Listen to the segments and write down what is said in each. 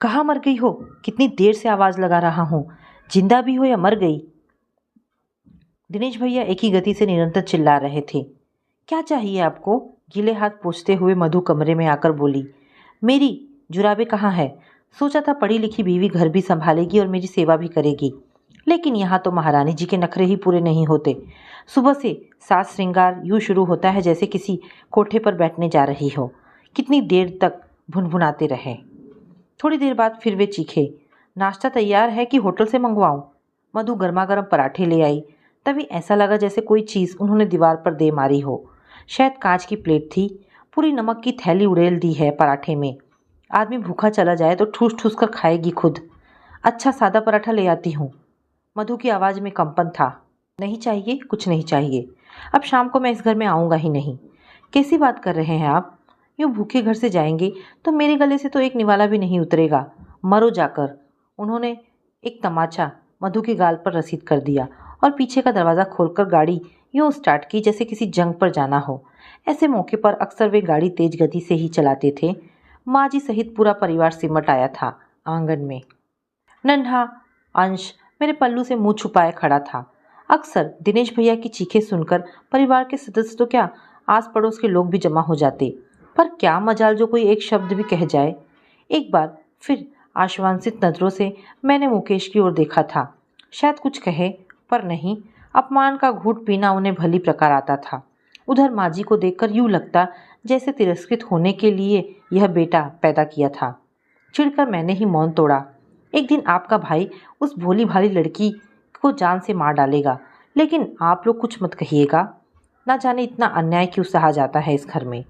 कहाँ मर गई हो? कितनी देर से आवाज़ लगा रहा हूँ। जिंदा भी हो या मर गई? दिनेश भैया एक ही गति से निरंतर चिल्ला रहे थे। क्या चाहिए आपको? गीले हाथ पोंछते हुए मधु कमरे में आकर बोली। मेरी जुराबे कहाँ है? सोचा था पढ़ी लिखी बीवी घर भी संभालेगी और मेरी सेवा भी करेगी, लेकिन यहाँ तो महारानी जी के नखरे ही पूरे नहीं होते। सुबह से साज श्रृंगार यूँ शुरू होता है जैसे किसी कोठे पर बैठने जा रही हो। कितनी देर तक भुनभुनाते रहे। थोड़ी देर बाद फिर वे चीखे, नाश्ता तैयार है कि होटल से मंगवाऊं? मधु गर्मा गर्म पराठे ले आई। तभी ऐसा लगा जैसे कोई चीज़ उन्होंने दीवार पर दे मारी हो। शायद कांच की प्लेट थी। पूरी नमक की थैली उड़ेल दी है पराठे में। आदमी भूखा चला जाए तो ठूस ठूस कर खाएगी खुद। अच्छा सादा पराठा ले आती हूँ। मधु की आवाज़ में कंपन था। नहीं चाहिए, कुछ नहीं चाहिए। अब शाम को मैं इस घर में आऊँगा ही नहीं। कैसी बात कर रहे हैं आप? यूँ भूखे घर से जाएंगे तो मेरे गले से तो एक निवाला भी नहीं उतरेगा। मरो जाकर। उन्होंने एक तमाचा मधु के गाल पर रसीद कर दिया और पीछे का दरवाज़ा खोलकर गाड़ी यूँ स्टार्ट की जैसे किसी जंग पर जाना हो। ऐसे मौके पर अक्सर वे गाड़ी तेज गति से ही चलाते थे। माँ जी सहित पूरा परिवार सिमट आया था आंगन में। नन्हा अंश मेरे पल्लू से मुंह छुपाए खड़ा था। अक्सर दिनेश भैया की चीखें सुनकर परिवार के सदस्य तो क्या, आस पड़ोस के लोग भी जमा हो जाते। पर क्या मजाल जो कोई एक शब्द भी कह जाए। एक बार फिर आश्वासित नज़रों से मैंने मुकेश की ओर देखा था। शायद कुछ कहे, पर नहीं। अपमान का घूंट पीना उन्हें भली प्रकार आता था। उधर माँ जी को देखकर यूँ लगता जैसे तिरस्कृत होने के लिए यह बेटा पैदा किया था। चिढ़कर मैंने ही मौन तोड़ा। एक दिन आपका भाई उस भोली भाली लड़की को जान से मार डालेगा, लेकिन आप लोग कुछ मत कहिएगा। ना जाने इतना अन्याय क्यों सहा जाता है इस घर में।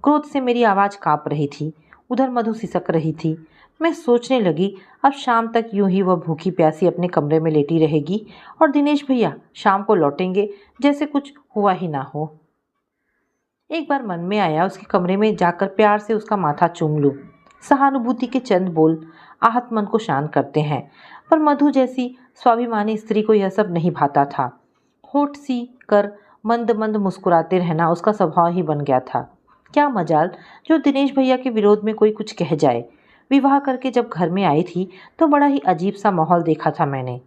क्रोध से मेरी आवाज़ काँप रही थी। उधर मधु सिसक रही थी। मैं सोचने लगी अब शाम तक यूं ही वह भूखी प्यासी अपने कमरे में लेटी रहेगी और दिनेश भैया शाम को लौटेंगे जैसे कुछ हुआ ही ना हो। एक बार मन में आया उसके कमरे में जाकर प्यार से उसका माथा चूम लूं। सहानुभूति के चंद बोल आहत मन को शांत करते हैं, पर मधु जैसी स्वाभिमानी स्त्री को यह सब नहीं भाता था। होठ सी कर मंद मंद मुस्कुराते रहना उसका स्वभाव ही बन गया था। क्या मजाल जो दिनेश भैया के विरोध में कोई कुछ कह जाए। विवाह करके जब घर में आई थी तो बड़ा ही अजीब सा माहौल देखा था मैंने।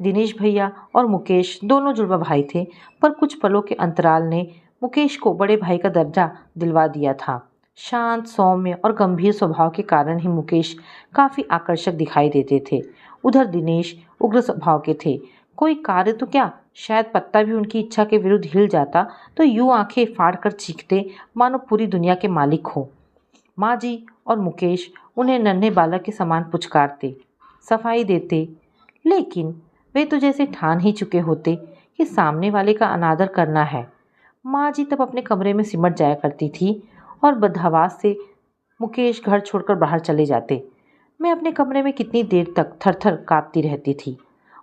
दिनेश भैया और मुकेश दोनों जुड़वा भाई थे, पर कुछ पलों के अंतराल ने मुकेश को बड़े भाई का दर्जा दिलवा दिया था। शांत, सौम्य और गंभीर स्वभाव के कारण ही मुकेश काफ़ी आकर्षक दिखाई देते थे। उधर दिनेश उग्र स्वभाव के थे। कोई कार्य तो क्या, शायद पत्ता भी उनकी इच्छा के विरुद्ध हिल जाता तो यूं आंखें फाड़ कर चीखते मानो पूरी दुनिया के मालिक हो। माँ जी और मुकेश उन्हें नन्हे बालक के समान पुचकारते, सफाई देते, लेकिन वे तो जैसे ठान ही चुके होते कि सामने वाले का अनादर करना है। माँ जी तब अपने कमरे में सिमट जाया करती थी और बदहवास से मुकेश घर छोड़कर बाहर चले जाते। मैं अपने कमरे में कितनी देर तक थर थर काँपती रहती थी।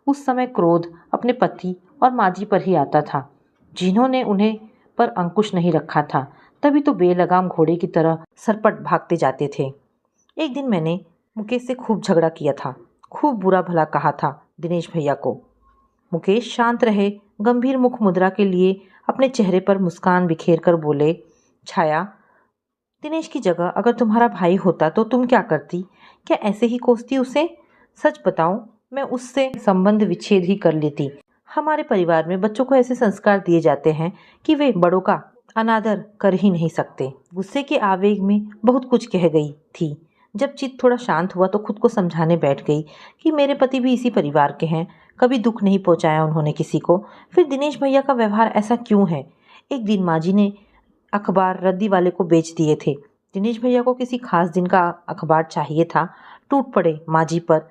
उस समय क्रोध अपने पति और माँ जी पर ही आता था, जिन्होंने उन्हें पर अंकुश नहीं रखा था। तभी तो बेलगाम घोड़े की तरह सरपट भागते जाते थे। एक दिन मैंने मुकेश से खूब झगड़ा किया था, खूब बुरा भला कहा था दिनेश भैया को। मुकेश शांत रहे, गंभीर मुख मुद्रा के लिए अपने चेहरे पर मुस्कान बिखेर कर बोले, छाया, दिनेश की जगह अगर तुम्हारा भाई होता तो तुम क्या करती? क्या ऐसे ही कोसती उसे? सच बताऊं, मैं उससे संबंध विच्छेद ही कर लेती। हमारे परिवार में बच्चों को ऐसे संस्कार दिए जाते हैं कि वे बड़ों का अनादर कर ही नहीं सकते। गुस्से के आवेग में बहुत कुछ कह गई थी। जब चित्त थोड़ा शांत हुआ तो खुद को समझाने बैठ गई कि मेरे पति भी इसी परिवार के हैं, कभी दुख नहीं पहुंचाया उन्होंने किसी को। फिर दिनेश भैया का व्यवहार ऐसा क्यों है? एक दिन माँ जी ने अखबार रद्दी वाले को बेच दिए थे। दिनेश भैया को किसी खास दिन का अखबार चाहिए था। टूट पड़े माँ जी पर।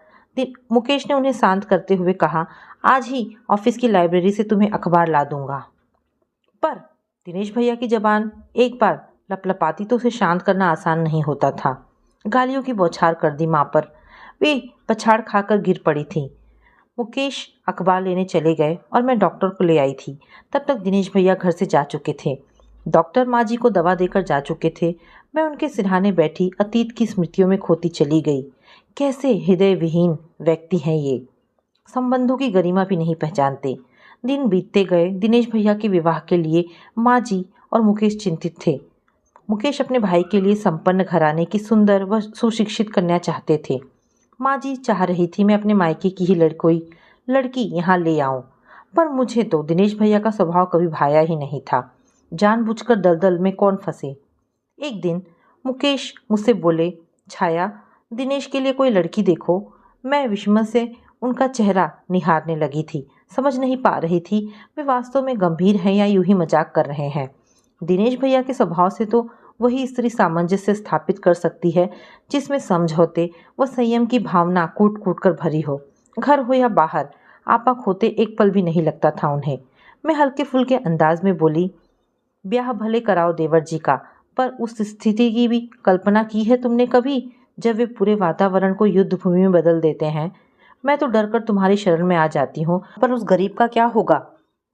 मुकेश ने उन्हें शांत करते हुए कहा, आज ही ऑफिस की लाइब्रेरी से तुम्हें अखबार ला दूंगा। पर दिनेश भैया की जबान एक बार लपलपाती तो उसे शांत करना आसान नहीं होता था। गालियों की बौछार कर दी माँ पर। वे पछाड़ खाकर गिर पड़ी थी। मुकेश अखबार लेने चले गए और मैं डॉक्टर को ले आई थी। तब तक दिनेश भैया घर से जा चुके थे। डॉक्टर माँ जी को दवा देकर जा चुके थे। मैं उनके सिरहाने बैठी अतीत की स्मृतियों में खोती चली गई। कैसे हृदय विहीन व्यक्ति हैं ये, संबंधों की गरिमा भी नहीं पहचानते। दिन बीतते गए। दिनेश भैया के विवाह के लिए माँ जी और मुकेश चिंतित थे। मुकेश अपने भाई के लिए संपन्न घराने की सुंदर व सुशिक्षित कन्या चाहते थे। माँ जी चाह रही थी मैं अपने मायके की ही लड़की यहाँ ले आऊं, पर मुझे तो दिनेश भैया का स्वभाव कभी भाया ही नहीं था। जानबूझकर दलदल में कौन फंसे। एक दिन मुकेश मुझसे बोले, छाया, दिनेश के लिए कोई लड़की देखो। मैं विस्मय से उनका चेहरा निहारने लगी थी। समझ नहीं पा रही थी वे वास्तव में गंभीर हैं या यूं ही मजाक कर रहे हैं। दिनेश भैया के स्वभाव से तो वही स्त्री सामंजस्य स्थापित कर सकती है जिसमें समझौते व संयम की भावना कूट कूट कर भरी हो। घर हो या बाहर, आपा खोते एक पल भी नहीं लगता था उन्हें। मैं हल्के फुल्के अंदाज में बोली, ब्याह भले कराओ देवर जी का, पर उस स्थिति की भी कल्पना की है तुमने कभी जब वे पूरे वातावरण को युद्ध भूमि में बदल देते हैं? मैं तो डर कर तुम्हारी शरण में आ जाती हूँ, पर उस गरीब का क्या होगा?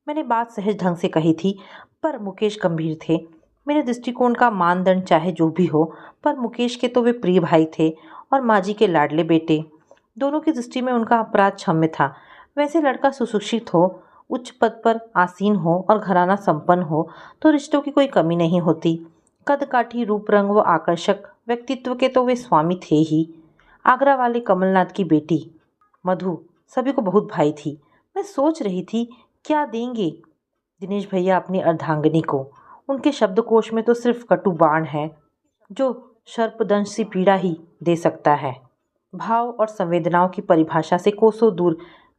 मैंने बात सहज ढंग से कही थी, पर मुकेश गंभीर थे। मेरे दृष्टिकोण का मानदंड चाहे जो भी हो, पर मुकेश के तो वे प्रिय भाई थे और माँ जी के लाडले बेटे। दोनों की दृष्टि में उनका अपराध क्षम्य था। वैसे लड़का सुशिक्षित हो, उच्च पद पर आसीन हो और घराना संपन्न हो तो रिश्तों की कोई कमी नहीं होती। कद काठी, रूप रंग व आकर्षक व्यक्तित्व के तो वे स्वामी थे ही। आगरा वाले कमलनाथ की बेटी मधु सभी को बहुत भाई थी। मैं सोच रही थी क्या देंगे दिनेश भैया अपनी अर्धांगिनी को। उनके शब्दकोश में तो सिर्फ कटु बाण है जो सर्पदंश सी पीड़ा ही दे सकता है। भाव और संवेदनाओं की परिभाषा से कोसों दूर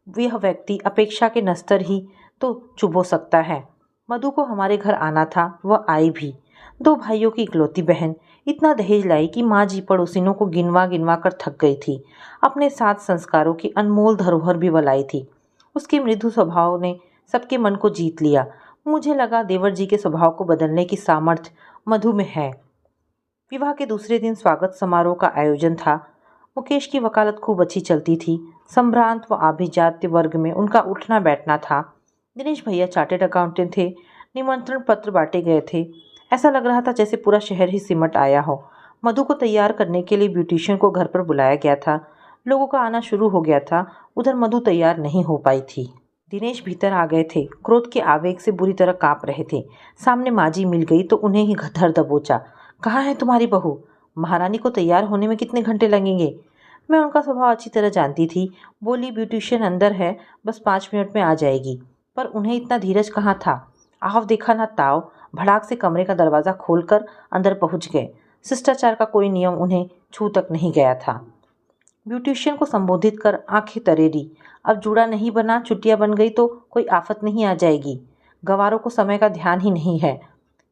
वह व्यक्ति अपेक्षा के नस्तर ही तो चुभो सकता है। मधु को हमारे घर आना था, वह आई भी। दो भाइयों की इकलौती बहन इतना दहेज लाई कि माँ जी पड़ोसिनों को गिनवा गिनवा कर थक गई थी। अपने साथ संस्कारों की अनमोल धरोहर भी बलाई थी। उसके मृदु स्वभाव ने सबके मन को जीत लिया। मुझे लगा देवर जी के स्वभाव को बदलने की सामर्थ्य मधु में है। विवाह के दूसरे दिन स्वागत समारोह का आयोजन था। मुकेश की वकालत खूब अच्छी चलती थी। संभ्रांत व आभिजात्य वर्ग में उनका उठना बैठना था। दिनेश भैया चार्टेड अकाउंटेंट थे। निमंत्रण पत्र बांटे गए थे। ऐसा लग रहा था जैसे पूरा शहर ही सिमट आया हो। मधु को तैयार करने के लिए ब्यूटिशियन को घर पर बुलाया गया था। लोगों का आना शुरू हो गया था। उधर मधु तैयार नहीं हो पाई थी। दिनेश भीतर आ गए थे। क्रोध के आवेग से बुरी तरह कांप रहे थे। सामने माजी मिल गई तो उन्हें ही धर दबोचा। कहाँ है तुम्हारी बहू? महारानी को तैयार होने में कितने घंटे लगेंगे? मैं उनका स्वभाव अच्छी तरह जानती थी। बोली, ब्यूटिशियन अंदर है, बस 5 मिनट में आ जाएगी। पर उन्हें इतना धीरज कहाँ था। आव देखा ना ताव, भड़ाक से कमरे का दरवाज़ा खोलकर अंदर पहुंच गए। शिष्टाचार का कोई नियम उन्हें छू तक नहीं गया था। ब्यूटिशियन को संबोधित कर आंखें तरेरी। अब जूड़ा नहीं बना, चुटिया बन गई तो कोई आफत नहीं आ जाएगी। गंवारों को समय का ध्यान ही नहीं है।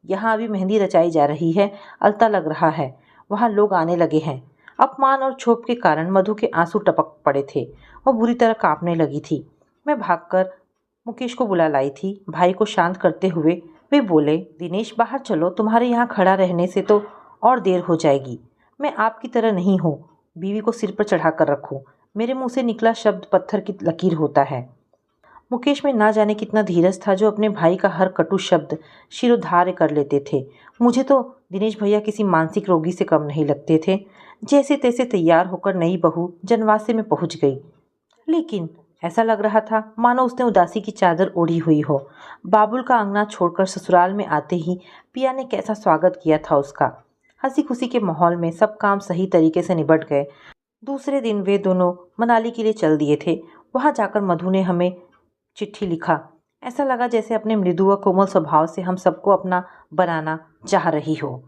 यहाँ अभी मेहंदी रचाई जा रही है, अलता लग रहा है। वहाँ लोग आने लगे हैं। अपमान और क्षोभ के कारण मधु के आंसू टपक पड़े थे। वह बुरी तरह कांपने लगी थी। मैं भागकर मुकेश को बुला लाई थी। भाई को शांत करते हुए वे बोले, दिनेश बाहर चलो, तुम्हारे यहाँ खड़ा रहने से तो और देर हो जाएगी। मैं आपकी तरह नहीं हूँ, बीवी को सिर पर चढ़ा कर रखूँ। मेरे मुंह से निकला शब्द पत्थर की लकीर होता है। मुकेश में ना जाने कितना धीरज था जो अपने भाई का हर कटु शब्द शिरोधार्य कर लेते थे। मुझे तो दिनेश भैया किसी मानसिक रोगी से कम नहीं लगते थे। जैसे तैसे तैयार होकर नई बहू जनवासे में पहुंच गई। लेकिन ऐसा लग रहा था मानो उसने उदासी की चादर ओढ़ी हुई हो। बाबुल का अंगना छोड़कर ससुराल में आते ही पिया ने कैसा स्वागत किया था उसका। हंसी खुशी के माहौल में सब काम सही तरीके से निबट गए। दूसरे दिन वे दोनों मनाली के लिए चल दिए थे। वहां जाकर मधु ने हमें चिट्ठी लिखा। ऐसा लगा जैसे अपने मृदु व कोमल स्वभाव से हम सबको अपना बनाना चाह रही हो।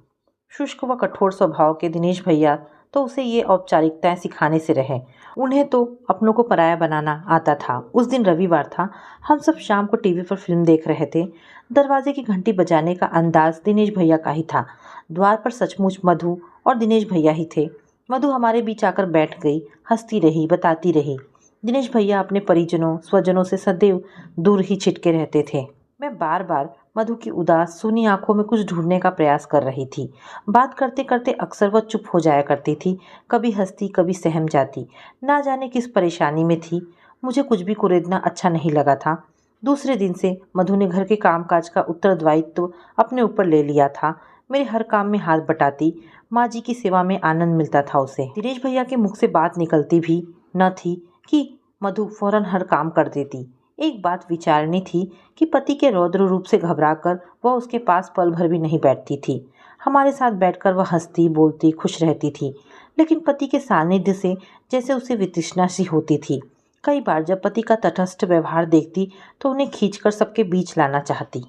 शुष्क व कठोर स्वभाव के दिनेश भैया तो उसे ये औपचारिकताएं सिखाने से रहे। उन्हें तो अपनों को पराया बनाना आता था। उस दिन रविवार था। हम सब शाम को टीवी पर फिल्म देख रहे थे। दरवाजे की घंटी बजाने का अंदाज दिनेश भैया का ही था। द्वार पर सचमुच मधु और दिनेश भैया ही थे। मधु हमारे बीच आकर बैठ गई, हंसती रही, बताती रही। दिनेश भैया अपने परिजनों स्वजनों से सदैव दूर ही छिटके रहते थे। मैं बार बार मधु की उदास सूनी आंखों में कुछ ढूंढने का प्रयास कर रही थी। बात करते करते अक्सर वह चुप हो जाया करती थी। कभी हंसती, कभी सहम जाती। ना जाने किस परेशानी में थी। मुझे कुछ भी कुरेदना अच्छा नहीं लगा था। दूसरे दिन से मधु ने घर के कामकाज का उत्तरदायित्व अपने ऊपर ले लिया था। मेरे हर काम में हाथ बटाती। माँ जी की सेवा में आनंद मिलता था उसे। दिनेश भैया के मुख से बात निकलती भी न थी कि मधु फौरन हर काम कर देती। एक बात विचारनी थी कि पति के रौद्र रूप से घबराकर वह उसके पास पल भर भी नहीं बैठती थी। हमारे साथ बैठकर वह हंसती, बोलती, खुश रहती थी। लेकिन पति के सानिध्य से जैसे उसे वितृष्णा सी होती थी। कई बार जब पति का तटस्थ व्यवहार देखती तो उन्हें खींचकर सबके बीच लाना चाहती,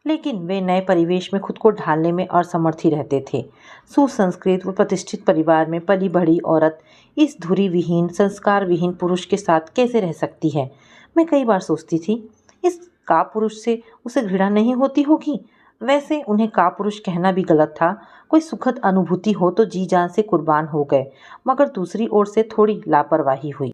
लेकिन वे नए परिवेश में खुद को ढालने में असमर्थ ही रहते थे। सुसंस्कृत व प्रतिष्ठित परिवार में पली बढ़ी औरत इस धुरी विहीन, संस्कार विहीन पुरुष के साथ कैसे रह सकती है? मैं कई बार सोचती थी, इस कापुरुष से उसे घृणा नहीं होती होगी? वैसे उन्हें कापुरुष कहना भी गलत था। कोई सुखद अनुभूति हो तो जी जान से कुर्बान हो गए, मगर दूसरी ओर से थोड़ी लापरवाही हुई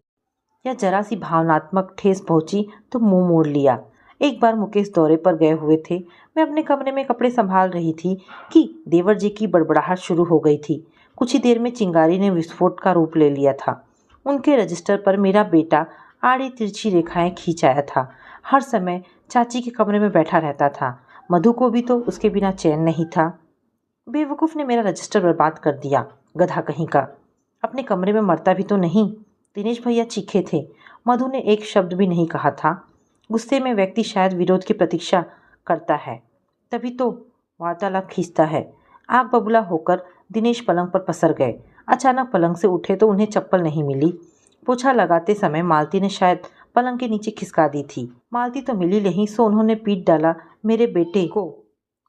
या जरा सी भावनात्मक ठेस पहुंची तो मुंह मोड़ लिया। एक बार मुकेश दौरे पर गए हुए थे। मैं अपने कमरे में कपड़े संभाल रही थी कि देवर जी की बड़बड़ाहट शुरू हो गई थी। कुछ ही देर में चिंगारी ने विस्फोट का रूप ले लिया था। उनके रजिस्टर पर मेरा बेटा आड़ी तिरछी रेखाएं खींच आया था। हर समय चाची के कमरे में बैठा रहता था। मधु को भी तो उसके बिना चैन नहीं था। बेवकूफ़ ने मेरा रजिस्टर बर्बाद कर दिया, गधा कहीं का। अपने कमरे में मरता भी तो नहीं। दिनेश भैया चीखे थे। मधु ने एक शब्द भी नहीं कहा था। गुस्से में व्यक्ति शायद विरोध की प्रतीक्षा करता है, तभी तो वार्तालाप खींचता है। आग बबूला होकर दिनेश पलंग पर पसर गए। अचानक पलंग से उठे तो उन्हें चप्पल नहीं मिली। पोछा लगाते समय मालती ने शायद पलंग के नीचे खिसका दी थी। मालती तो मिली नहीं, सो उन्होंने पीट डाला मेरे बेटे को।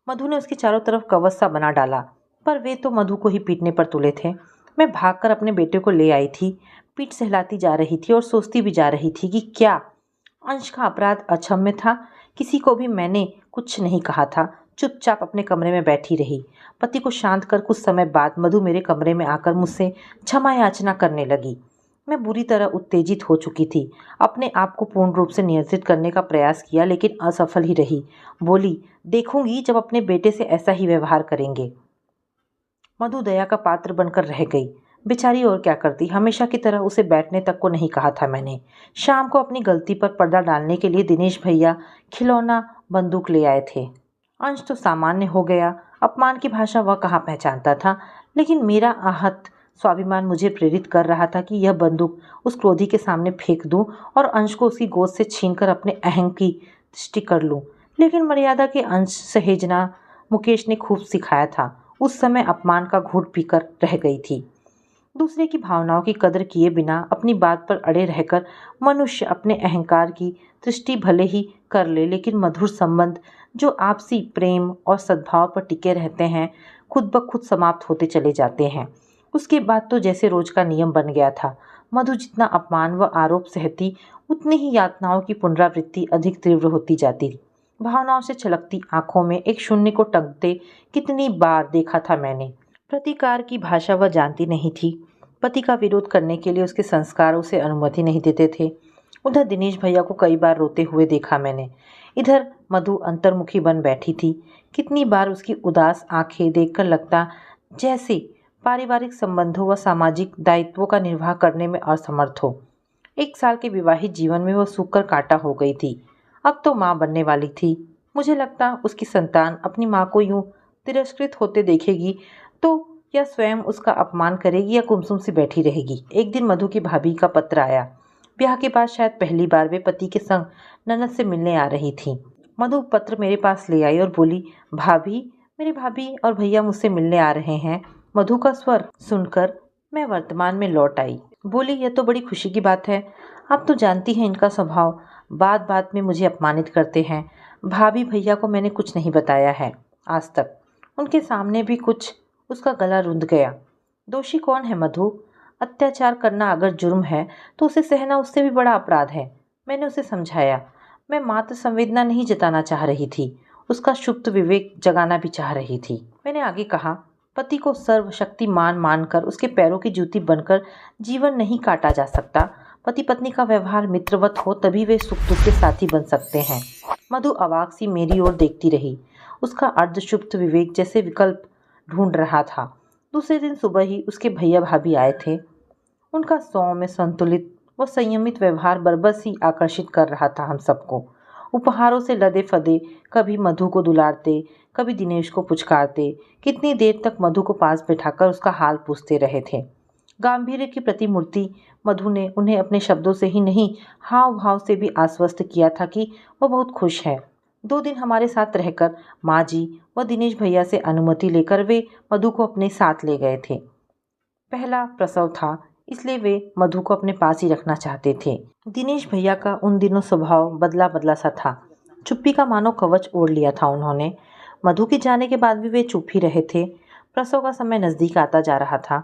मधु ने उसके चारों तरफ कवच सा बना डाला, पर वे तो मधु को ही पीटने पर तुले थे। मैं भागकर अपने बेटे को ले आई थी। पीठ सहलाती जा रही थी और सोचती भी जा रही थी कि क्या अंश का अपराध अक्षम्य था। किसी को भी मैंने कुछ नहीं कहा था। चुपचाप अपने कमरे में बैठी रही। पति को शांत कर कुछ समय बाद मधु मेरे कमरे में आकर मुझसे क्षमा याचना करने लगी। मैं बुरी तरह उत्तेजित हो चुकी थी। अपने आप को पूर्ण रूप से नियंत्रित करने का प्रयास किया, लेकिन असफल ही रही। बोली, देखूंगी जब अपने बेटे से ऐसा ही व्यवहार करेंगे। मधु दया का पात्र बनकर रह गई। बेचारी और क्या करती, हमेशा की तरह उसे बैठने तक को नहीं कहा था मैंने। शाम को अपनी गलती पर पर्दा डालने के लिए दिनेश भैया खिलौना बंदूक ले आए थे। अंश तो सामान्य हो गया। अपमान की भाषा वह कहाँ पहचानता था, लेकिन मेरा आहत स्वाभिमान मुझे प्रेरित कर रहा था कि यह बंदूक उस क्रोधी के सामने फेंक दूं और अंश को उसकी गोद से छीनकर अपने अहंग की दृष्टि कर लूं। लेकिन मर्यादा के अंश सहेजना मुकेश ने खूब सिखाया था। उस समय अपमान का घूंट पीकर रह गई थी। दूसरे की भावनाओं की कदर किए बिना अपनी बात पर अड़े रहकर मनुष्य अपने अहंकार की दृष्टि भले ही कर ले, लेकिन मधुर संबंध जो आपसी प्रेम और सद्भाव पर टिके रहते हैं खुद ब खुद समाप्त होते चले जाते हैं। उसके बाद तो जैसे रोज का नियम बन गया था। मधु जितना अपमान व आरोप सहती, उतनी ही यातनाओं की पुनरावृत्ति अधिक तीव्र होती जाती। भावनाओं से छलकती आंखों में एक शून्य को टंगते कितनी बार देखा था मैंने। प्रतिकार की भाषा वह जानती नहीं थी। पति का विरोध करने के लिए उसके संस्कार उसे अनुमति नहीं देते थे। उधर दिनेश भैया को कई बार रोते हुए देखा मैंने। इधर मधु अंतर्मुखी बन बैठी थी। कितनी बार उसकी उदास आंखें देखकर लगता जैसे पारिवारिक संबंधों व सामाजिक दायित्वों का निर्वाह करने में असमर्थ हो। 1 साल के विवाहित जीवन में वह सूख कर कांटा हो गई थी। अब तो माँ बनने वाली थी। मुझे लगता उसकी संतान अपनी माँ को यूं तिरस्कृत होते देखेगी तो या स्वयं उसका अपमान करेगी या कुमसुम सी बैठी रहेगी। एक दिन मधु की भाभी का पत्र आया। ब्याह के बाद शायद पहली बार वे पति के संग ननद से मिलने आ रही थी। मधु पत्र मेरे पास ले आई और बोली, भाभी, मेरे भाभी और भैया मुझसे मिलने आ रहे हैं। मधु का स्वर सुनकर मैं वर्तमान में लौट आई। बोली, यह तो बड़ी खुशी की बात है। आप तो जानती हैं इनका स्वभाव, बात बात में मुझे अपमानित करते हैं। भाभी भैया को मैंने कुछ नहीं बताया है आज तक। उनके सामने भी कुछ उसका गला रुंध गया। दोषी कौन है मधु? अत्याचार करना अगर जुर्म है तो उसे सहना उससे भी बड़ा अपराध है। मैंने उसे समझाया। मैं मात्र संवेदना नहीं जताना चाह रही थी, उसका सुप्त विवेक जगाना भी चाह रही थी। मैंने आगे कहा, पति को सर्वशक्तिमान मानकर उसके पैरों की जूती बनकर जीवन नहीं काटा जा सकता। पति पत्नी का व्यवहार मित्रवत हो तभी वे सुख दुख के साथी बन सकते हैं। मधु अवाक सी मेरी ओर देखती रही। उसका अर्धसुप्त विवेक जैसे विकल्प ढूंढ रहा था। दूसरे दिन सुबह ही उसके भैया भाभी आए थे। उनका सौम्य, संतुलित व संयमित व्यवहार बरबस ही आकर्षित कर रहा था हम सबको। उपहारों से लदे फदे कभी मधु को दुलारते, कभी दिनेश को पुचकारते। कितनी देर तक मधु को पास बैठाकर उसका हाल पूछते रहे थे। गांधीर्य की प्रतिमूर्ति मधु ने उन्हें अपने शब्दों से ही नहीं, हाव भाव से भी आश्वस्त किया था कि वह बहुत खुश है। 2 दिन हमारे साथ रहकर माँ जी व दिनेश भैया से अनुमति लेकर वे मधु को अपने साथ ले गए थे। पहला प्रसव था, इसलिए वे मधु को अपने पास ही रखना चाहते थे। दिनेश भैया का उन दिनों स्वभाव बदला बदला सा था। चुप्पी का मानो कवच ओढ़ लिया था उन्होंने। मधु के जाने के बाद भी वे चुप ही रहे थे। प्रसव का समय नज़दीक आता जा रहा था।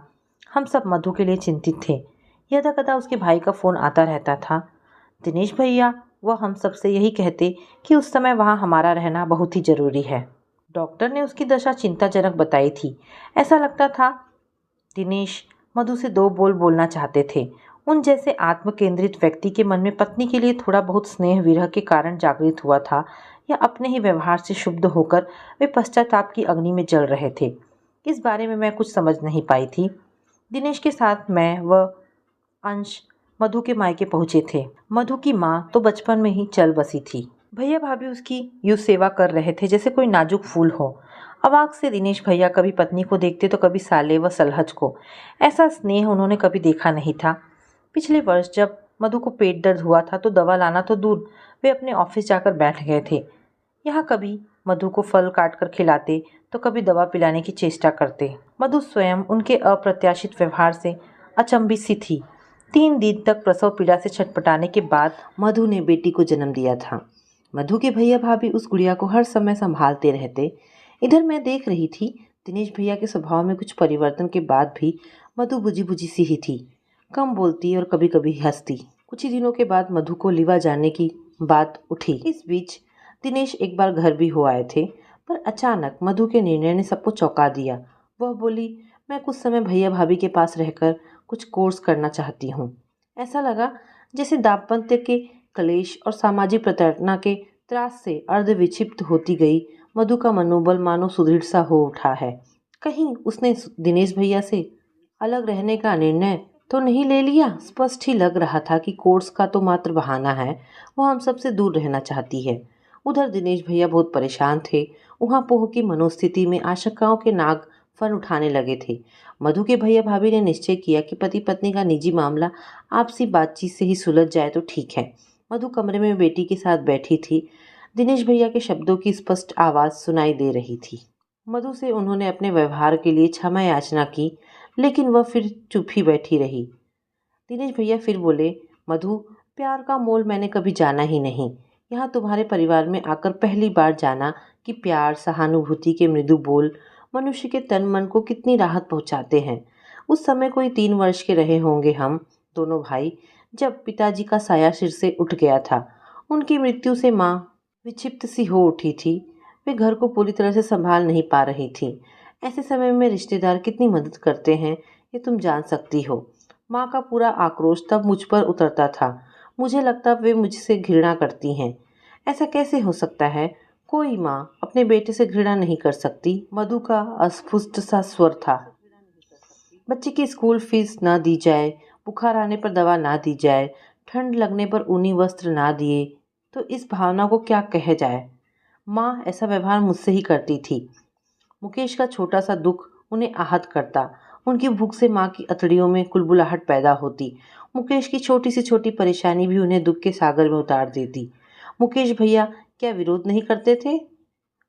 हम सब मधु के लिए चिंतित थे। यदा कदा उसके भाई का फ़ोन आता रहता था। दिनेश भैया वह हम सब से यही कहते कि उस समय वहाँ हमारा रहना बहुत ही ज़रूरी है। डॉक्टर ने उसकी दशा चिंताजनक बताई थी। ऐसा लगता था दिनेश मधु से दो बोल बोलना चाहते थे। उन जैसे आत्म केंद्रित व्यक्ति के मन में पत्नी के लिए थोड़ा बहुत स्नेह विरह के कारण जागृत हुआ था, या अपने ही व्यवहार से शुद्ध होकर वे पश्चाताप की अग्नि में जल रहे थे, इस बारे में मैं कुछ समझ नहीं पाई थी। दिनेश के साथ मैं व अंश मधु के मायके पहुंचे थे। मधु की माँ तो बचपन में ही चल बसी थी। भैया भाभी उसकी यूं सेवा कर रहे थे जैसे कोई नाजुक फूल हो। अवाक से दिनेश भैया कभी पत्नी को देखते तो कभी साले व सलहज को। ऐसा स्नेह उन्होंने कभी देखा नहीं था। पिछले वर्ष जब मधु को पेट दर्द हुआ था तो दवा लाना तो दूर, वे अपने ऑफिस जाकर बैठ गए थे। यहाँ कभी मधु को फल काट कर खिलाते तो कभी दवा पिलाने की चेष्टा करते। मधु स्वयं उनके अप्रत्याशित व्यवहार से अचंभित सी थी। 3 दिन तक प्रसव पीड़ा से छटपटाने के बाद मधु ने बेटी को जन्म दिया था। मधु के भैया भाभी उस गुड़िया को हर समय संभालते रहते। इधर मैं देख रही थी, दिनेश भैया के स्वभाव में कुछ परिवर्तन के बाद भी मधु बुझी बुझी सी ही थी। कम बोलती और कभी कभी हंसती। कुछ ही दिनों के बाद मधु को लिवा जाने की बात उठी। इस बीच दिनेश एक बार घर भी हो आए थे, पर अचानक मधु के निर्णय ने सबको चौंका दिया। वह बोली, मैं कुछ समय भैया भाभी के पास रहकर कुछ कोर्स करना चाहती हूँ। ऐसा लगा जैसे दाम्पत्य के कलेश और सामाजिक प्रताड़ना के त्रास से अर्धविक्षिप्त होती गई मधु का मनोबल मानो सुदृढ़ सा हो उठा है। कहीं उसने दिनेश भैया से अलग रहने का निर्णय तो नहीं ले लिया। स्पष्ट ही लग रहा था कि कोर्स का तो मात्र बहाना है, वह हम सबसे दूर रहना चाहती है। उधर दिनेश भैया बहुत परेशान थे। वहाँ पोह की मनोस्थिति में आशंकाओं के नाग फन उठाने लगे थे। मधु के भैया भाभी ने निश्चय किया कि पति पत्नी का निजी मामला आपसी बातचीत से ही सुलझ जाए तो ठीक है। मधु कमरे में बेटी के साथ बैठी थी। दिनेश भैया के शब्दों की स्पष्ट आवाज़ सुनाई दे रही थी। मधु से उन्होंने अपने व्यवहार के लिए क्षमा याचना की, लेकिन वह फिर चुप ही बैठी रही। दिनेश भैया फिर बोले, मधु, प्यार का मोल मैंने कभी जाना ही नहीं। यहाँ तुम्हारे परिवार में आकर पहली बार जाना कि प्यार, सहानुभूति के मृदु बोल मनुष्य के तन मन को कितनी राहत पहुँचाते हैं। उस समय कोई 3 वर्ष के रहे होंगे हम दोनों भाई, जब पिताजी का साया सिर से उठ गया था। उनकी मृत्यु से माँ विक्षिप्त सी हो उठी थी। वे घर को पूरी तरह से संभाल नहीं पा रही थी। ऐसे समय में रिश्तेदार कितनी मदद करते हैं ये तुम जान सकती हो। माँ का पूरा आक्रोश तब मुझ पर उतरता था। मुझे लगता वे मुझसे घृणा करती हैं। ऐसा कैसे हो सकता है? कोई माँ अपने बेटे से घृणा नहीं कर सकती। मधु का अस्फुट सा स्वर था। बच्चे की स्कूल फीस ना दी जाए, बुखार आने पर दवा ना दी जाए, ठंड लगने पर ऊनी वस्त्र ना दिए, तो इस भावना को क्या कहे जाए? माँ ऐसा व्यवहार मुझसे ही करती थी। मुकेश का छोटा सा दुख उन्हें आहत करता। उनकी भूख से माँ की अतड़ियों में कुलबुलाहट पैदा होती। मुकेश की छोटी से छोटी परेशानी भी उन्हें दुख के सागर में उतार देती। मुकेश भैया क्या विरोध नहीं करते थे?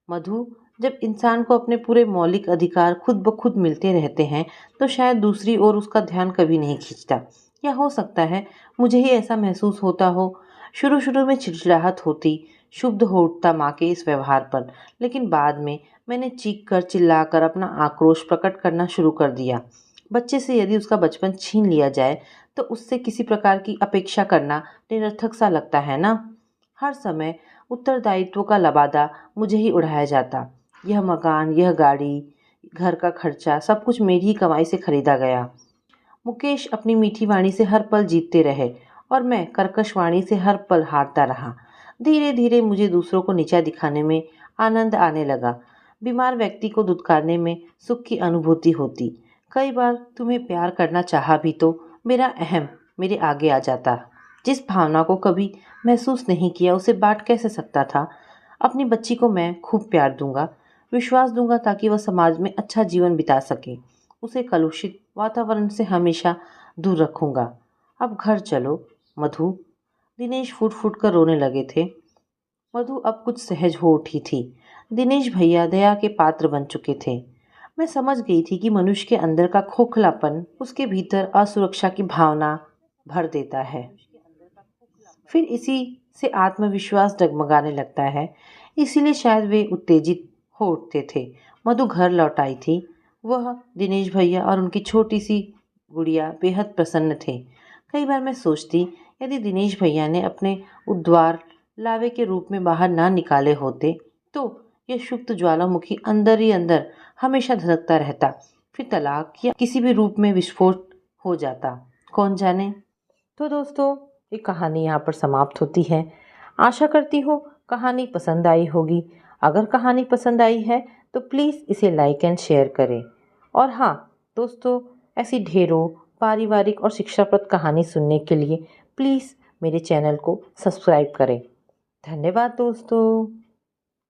मधु, जब इंसान को अपने पूरे मौलिक अधिकार खुद ब खुद मिलते रहते हैं तो शायद दूसरी ओर उसका ध्यान कभी नहीं खींचता। या हो सकता है मुझे ही ऐसा महसूस होता हो। शुरू शुरू में चिड़चिड़ाहट होती, क्षुब्ध हो उठता माँ के इस व्यवहार पर, लेकिन बाद में मैंने चीख कर चिल्लाकर अपना आक्रोश प्रकट करना शुरू कर दिया। बच्चे से यदि उसका बचपन छीन लिया जाए तो उससे किसी प्रकार की अपेक्षा करना निरर्थक सा लगता है ना। हर समय उत्तरदायित्व का लबादा मुझे ही उड़ाया जाता। यह मकान, यह गाड़ी, घर का खर्चा सब कुछ मेरी ही कमाई से खरीदा गया। मुकेश अपनी मीठी वाणी से हर पल जीतते रहे और मैं कर्कश वाणी से हर पल हारता रहा। धीरे धीरे मुझे दूसरों को नीचा दिखाने में आनंद आने लगा। बीमार व्यक्ति को दुत्कारने में सुख की अनुभूति होती। कई बार तुम्हें प्यार करना चाहा भी तो मेरा अहम मेरे आगे आ जाता। जिस भावना को कभी महसूस नहीं किया उसे बांट कैसे सकता था। अपनी बच्ची को मैं खूब प्यार दूंगा, विश्वास दूंगा ताकि वह समाज में अच्छा जीवन बिता सके। उसे कलुषित वातावरण से हमेशा दूर रखूंगा। अब घर चलो मधु। दिनेश फूट फूट कर रोने लगे थे। मधु अब कुछ सहज हो उठी थी। दिनेश भैया दया के पात्र बन चुके थे। मैं समझ गई थी कि मनुष्य के अंदर का खोखलापन उसके भीतर असुरक्षा की भावना भर देता है। फिर इसी से आत्मविश्वास डगमगाने लगता है। इसीलिए शायद वे उत्तेजित हो उठते थे। मधु घर लौट आई थी। वह, दिनेश भैया और उनकी छोटी सी गुड़िया बेहद प्रसन्न थे। कई बार मैं सोचती, यदि दिनेश भैया ने अपने उद्वार लावे के रूप में बाहर ना निकाले होते तो यह सुप्त ज्वालामुखी अंदर ही अंदर हमेशा धधकता रहता, फिर तलाक या किसी भी रूप में विस्फोट हो जाता, कौन जाने। तो दोस्तों, ये कहानी यहाँ पर समाप्त होती है। आशा करती हूँ कहानी पसंद आई होगी। अगर कहानी पसंद आई है तो प्लीज़ इसे लाइक एंड शेयर करें। और हाँ दोस्तों, ऐसी ढेरों पारिवारिक और शिक्षाप्रद कहानी सुनने के लिए प्लीज़ मेरे चैनल को सब्सक्राइब करें। धन्यवाद दोस्तों।